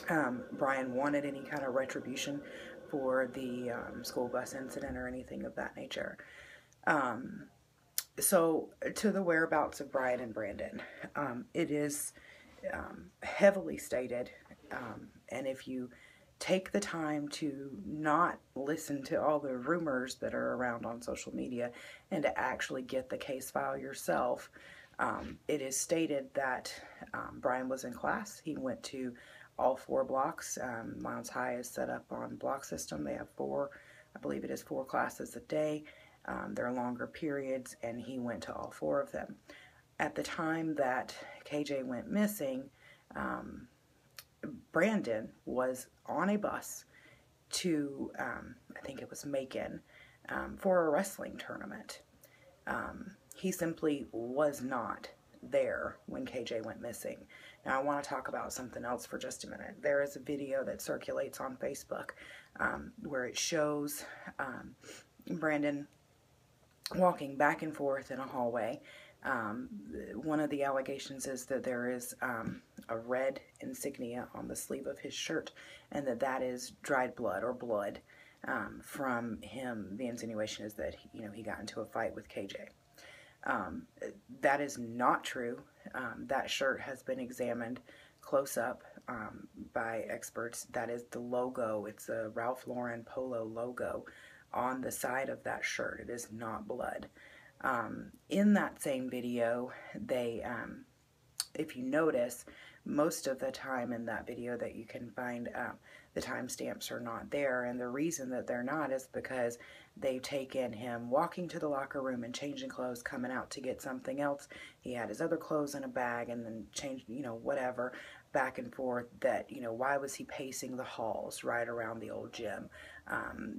Brian wanted any kind of retribution for the school bus incident or anything of that nature. So, to the whereabouts of Brian and Brandon, it is heavily stated, and if you take the time to not listen to all the rumors that are around on social media and to actually get the case file yourself, it is stated that Brian was in class. He went to all 4 blocks. Lowndes High is set up on block system. They have 4, I believe it is 4 classes a day. They're longer periods, and he went to all 4 of them. At the time that KJ went missing, Brandon was on a bus to, I think it was Macon, for a wrestling tournament. He simply was not there when KJ went missing. Now, I want to talk about something else for just a minute. There is a video that circulates on Facebook where it shows Brandon walking back and forth in a hallway. One of the allegations is that there is a red insignia on the sleeve of his shirt, and that is dried blood or blood from him. The insinuation is that he got into a fight with KJ. That is not true. That shirt has been examined close up by experts. That is the logo. It's a Ralph Lauren polo logo on the side of that shirt. It is not blood. In that same video, they, if you notice, most of the time in that video that you can find, the timestamps are not there, and the reason that they're not is because they've taken him walking to the locker room and changing clothes, coming out to get something else. He had his other clothes in a bag and then changed, whatever, back and forth. That, why was he pacing the halls right around the old gym?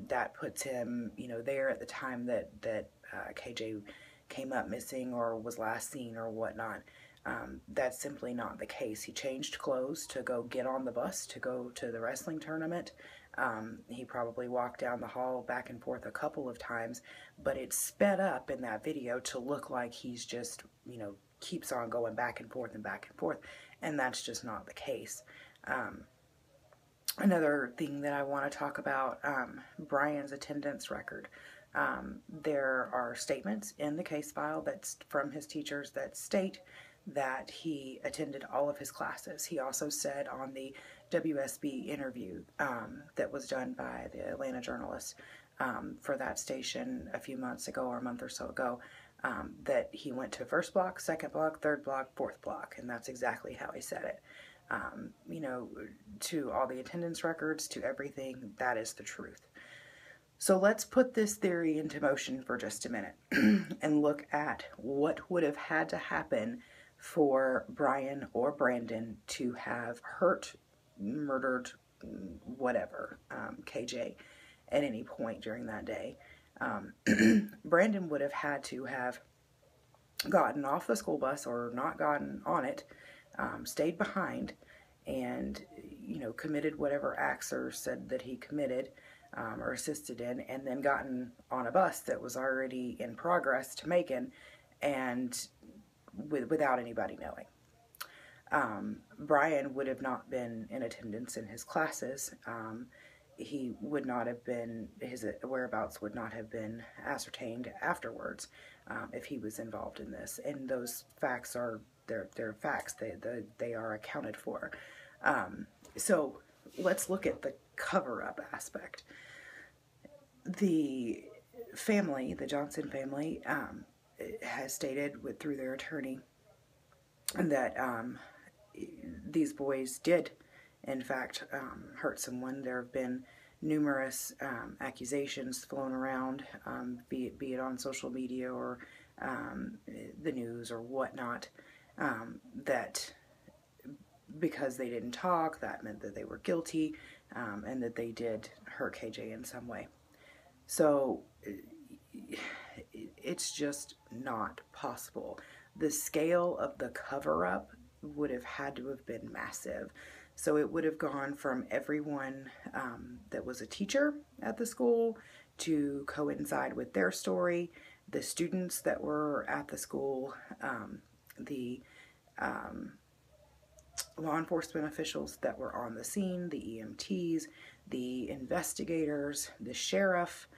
That puts him, there at the time that KJ came up missing or was last seen or whatnot. That's simply not the case. He changed clothes to go get on the bus to go to the wrestling tournament. He probably walked down the hall back and forth a couple of times, but it's sped up in that video to look like he's just, keeps on going back and forth, and that's just not the case. Another thing that I want to talk about, Brian's attendance record. There are statements in the case file that's from his teachers that state that he attended all of his classes. He also said on the WSB interview that was done by the Atlanta journalist for that station a few months ago or a month or so ago, that he went to first block, second block, third block, fourth block, and that's exactly how he said it. To all the attendance records, to everything, that is the truth. So let's put this theory into motion for just a minute and look at what would have had to happen for Brian or Brandon to have hurt, murdered, whatever, KJ at any point during that day. Brandon would have had to have gotten off the school bus or not gotten on it, stayed behind, and, committed whatever acts or said that he committed or assisted in, and then gotten on a bus that was already in progress to Macon, and without anybody knowing. Brian would have not been in attendance in his classes. He would not have been, his whereabouts would not have been ascertained afterwards if he was involved in this. And those facts are, they're facts. They are accounted for. So let's look at the cover-up aspect. The family, the Johnson family, has stated through their attorney that these boys did, in fact, hurt someone. There have been numerous accusations flown around, be it on social media or the news or whatnot, that because they didn't talk, that meant that they were guilty, and that they did hurt KJ in some way. So it's just not possible. The scale of the cover-up would have had to have been massive. So it would have gone from everyone that was a teacher at the school to coincide with their story, the students that were at the school, the law enforcement officials that were on the scene, the EMTs, the investigators, the sheriff,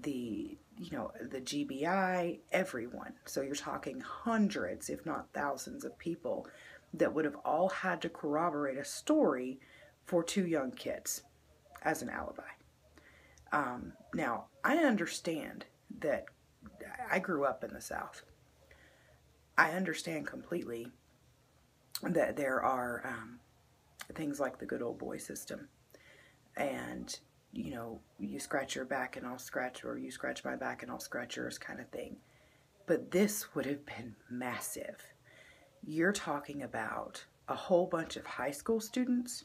the GBI, everyone. So you're talking hundreds, if not thousands of people that would have all had to corroborate a story for 2 young kids as an alibi. Now, I understand that I grew up in the South. I understand completely that there are things like the good old boy system. And, you scratch your back and I'll scratch, or you scratch my back and I'll scratch yours kind of thing. But this would have been massive. You're talking about a whole bunch of high school students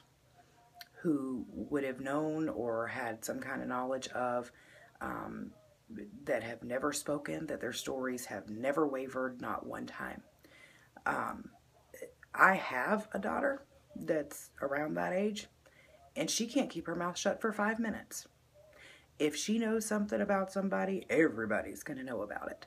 who would have known or had some kind of knowledge of, that have never spoken, that their stories have never wavered, not one time. I have a daughter that's around that age, and she can't keep her mouth shut for 5 minutes. If she knows something about somebody, everybody's going to know about it.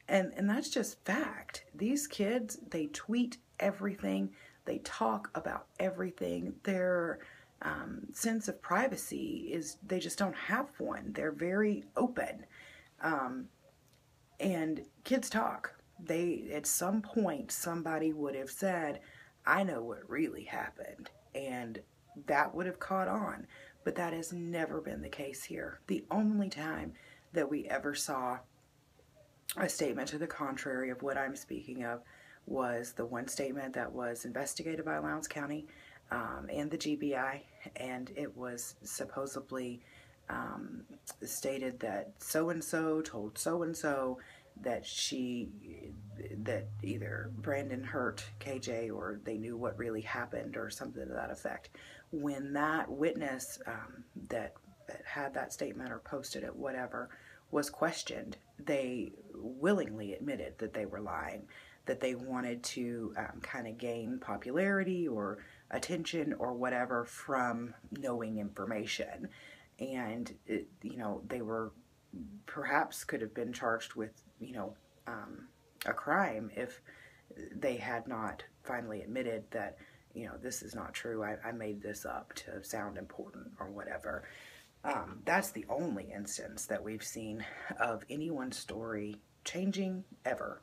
And that's just fact. These kids, they tweet everything. They talk about everything. Their sense of privacy is, they just don't have one. They're very open. And kids talk. At some point, somebody would have said, I know what really happened. And that would have caught on. But that has never been the case here. The only time that we ever saw a statement to the contrary of what I'm speaking of was the one statement that was investigated by Lowndes County and the GBI, and it was supposedly stated that so-and-so told so-and-so that either Brandon hurt KJ or they knew what really happened or something to that effect. When that witness that had that statement or posted it, whatever, was questioned, they willingly admitted that they were lying, that they wanted to kind of gain popularity or attention or whatever from knowing information. And, they were perhaps could have been charged with, a crime if they had not finally admitted that, this is not true. I made this up to sound important or whatever. That's the only instance that we've seen of anyone's story changing ever.